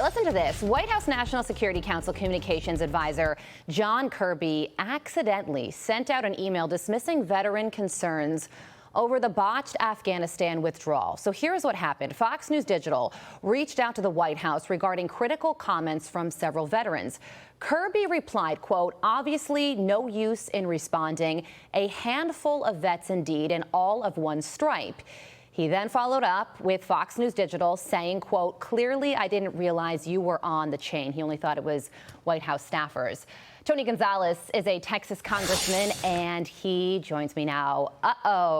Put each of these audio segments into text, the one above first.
listen to this. White House National Security Council Communications Advisor John Kirby accidentally sent out an email dismissing veteran concerns over the botched Afghanistan withdrawal. So here's what happened. Fox News Digital reached out to the White House regarding critical comments from several veterans. Kirby replied, quote, "Obviously no use in responding. A handful of vets indeed, and all of one stripe." He then followed up with Fox News Digital saying, quote, "Clearly I didn't realize you were on the chain." He only thought it was White House staffers. Tony Gonzalez is a Texas congressman, and he joins me now.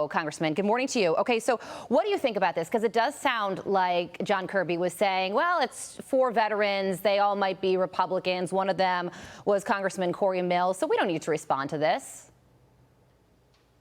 Congressman, good morning to you. Okay, so what do you think about this? Because it does sound like John Kirby was saying, well, it's 4 veterans. They all might be Republicans. One of them was Congressman Corey Mills, so we don't need to respond to this.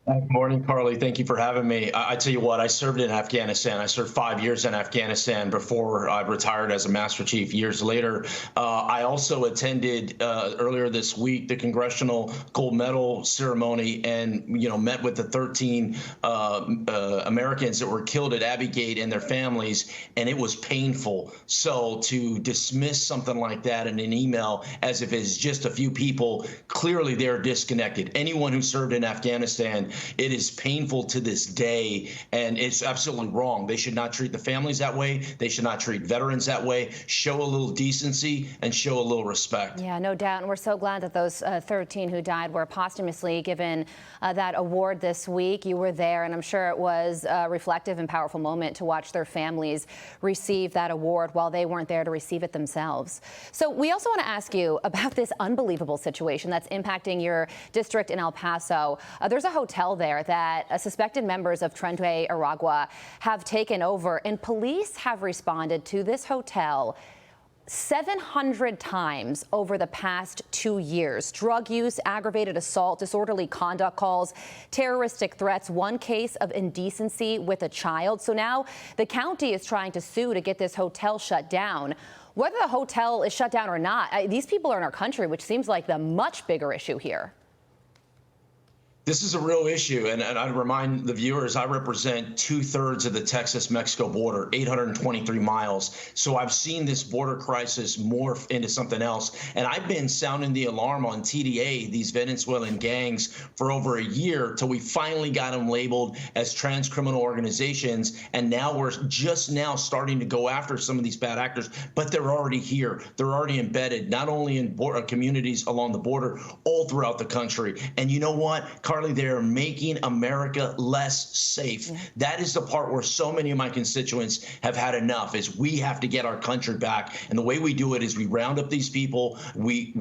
Good morning, Carly. Thank you for having me. I tell you what, I served in Afghanistan. I served 5 years in Afghanistan before I retired as a Master Chief years later. I also attended earlier this week the Congressional Gold Medal ceremony and, met with the 13 Americans that were killed at Abbey Gate and their families, and it was painful. So to dismiss something like that in an email as if it's just a few people, clearly they're disconnected. Anyone who served in Afghanistan, it is painful to this day, and it's absolutely wrong. They should not treat the families that way. They should not treat veterans that way. Show a little decency and show a little respect. Yeah, no doubt. And we're so glad that those 13 who died were posthumously given that award this week. You were there, and I'm sure it was a reflective and powerful moment to watch their families receive that award while they weren't there to receive it themselves. So we also want to ask you about this unbelievable situation that's impacting your district in El Paso. There's a hotel there that suspected members of Tren Aragua have taken over, and police have responded to this hotel 700 times over the past 2 years. Drug use, aggravated assault, disorderly conduct calls, terroristic threats, one case of indecency with a child. So now the county is trying to sue to get this hotel shut down. Whether the hotel is shut down or not, these people are in our country, which seems like the much bigger issue here. This is a real issue, and I remind the viewers, I represent 2/3 of the Texas-Mexico border, 823 miles. So I've seen this border crisis morph into something else, and I've been sounding the alarm on TDA, these Venezuelan gangs, for over a year till we finally got them labeled as trans-criminal organizations, and now we're just now starting to go after some of these bad actors, but they're already here. They're already embedded, not only in communities along the border, all throughout the country. And you know what? Carly, they're making America less safe. That is the part where so many of my constituents have had enough, is we have to get our country back. And the way we do it is we round up these people, we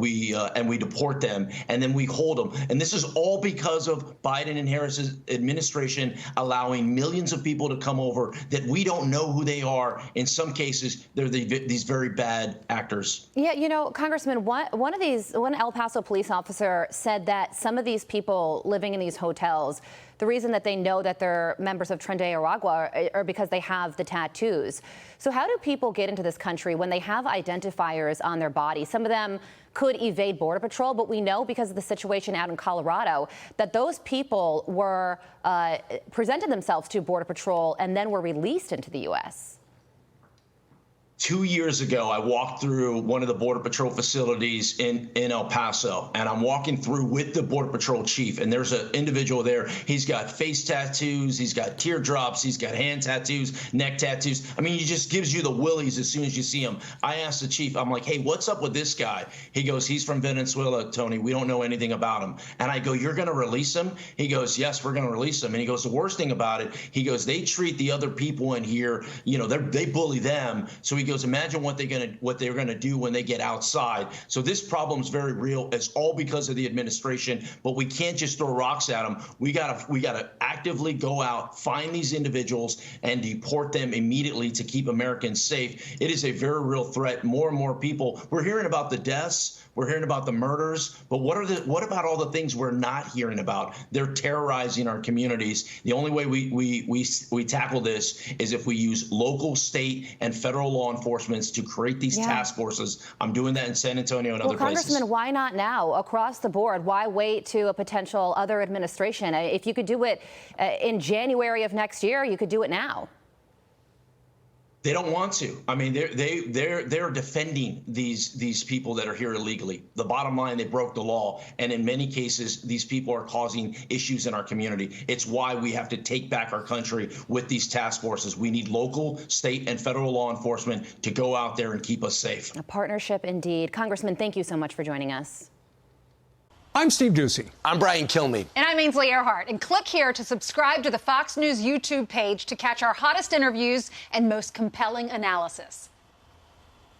deport them, and then we hold them. And this is all because of Biden and Harris's administration allowing millions of people to come over that we don't know who they are. In some cases, they're these very bad actors. Yeah, Congressman, one El Paso police officer said that some of these people living in these hotels, the reason that they know that they're members of Tren Aragua are because they have the tattoos. So how do people get into this country when they have identifiers on their body? Some of them could evade Border Patrol, but we know because of the situation out in Colorado that those people were presented themselves to Border Patrol and then were released into the U.S. 2 years ago, I walked through one of the Border Patrol facilities in El Paso, and I'm walking through with the Border Patrol chief, and there's an individual there. He's got face tattoos, he's got teardrops, he's got hand tattoos, neck tattoos. I mean, he just gives you the willies as soon as you see him. I asked the chief, I'm like, hey, what's up with this guy? He goes, he's from Venezuela, Tony. We don't know anything about him. And I go, you're going to release him? He goes, yes, we're going to release him. And he goes, the worst thing about it, he goes, they treat the other people in here, they bully them. So he goes, imagine what they're gonna do when they get outside. So this problem's very real. It's all because of the administration, but we can't just throw rocks at them. We gotta actively go out, find these individuals, and deport them immediately to keep Americans safe. It is a very real threat. More and more people. We're hearing about the deaths. We're hearing about the murders, but what about all the things we're not hearing about? They're terrorizing our communities. The only way we tackle this is if we use local, state, and federal law enforcement to create these task forces. I'm doing that in San Antonio and other places. Congressman, why not now across the board? Why wait to a potential other administration? If you could do it in January of next year, you could do it now. They don't want to. I mean, they're defending these people that are here illegally. The bottom line, they broke the law, and in many cases, these people are causing issues in our community. It's why we have to take back our country with these task forces. We need local, state, and federal law enforcement to go out there and keep us safe. A partnership indeed. Congressman, thank you so much for joining us. I'm Steve Ducey. I'm Brian Kilmeade. And I'm Ainsley Earhart. And click here to subscribe to the Fox News YouTube page to catch our hottest interviews and most compelling analysis.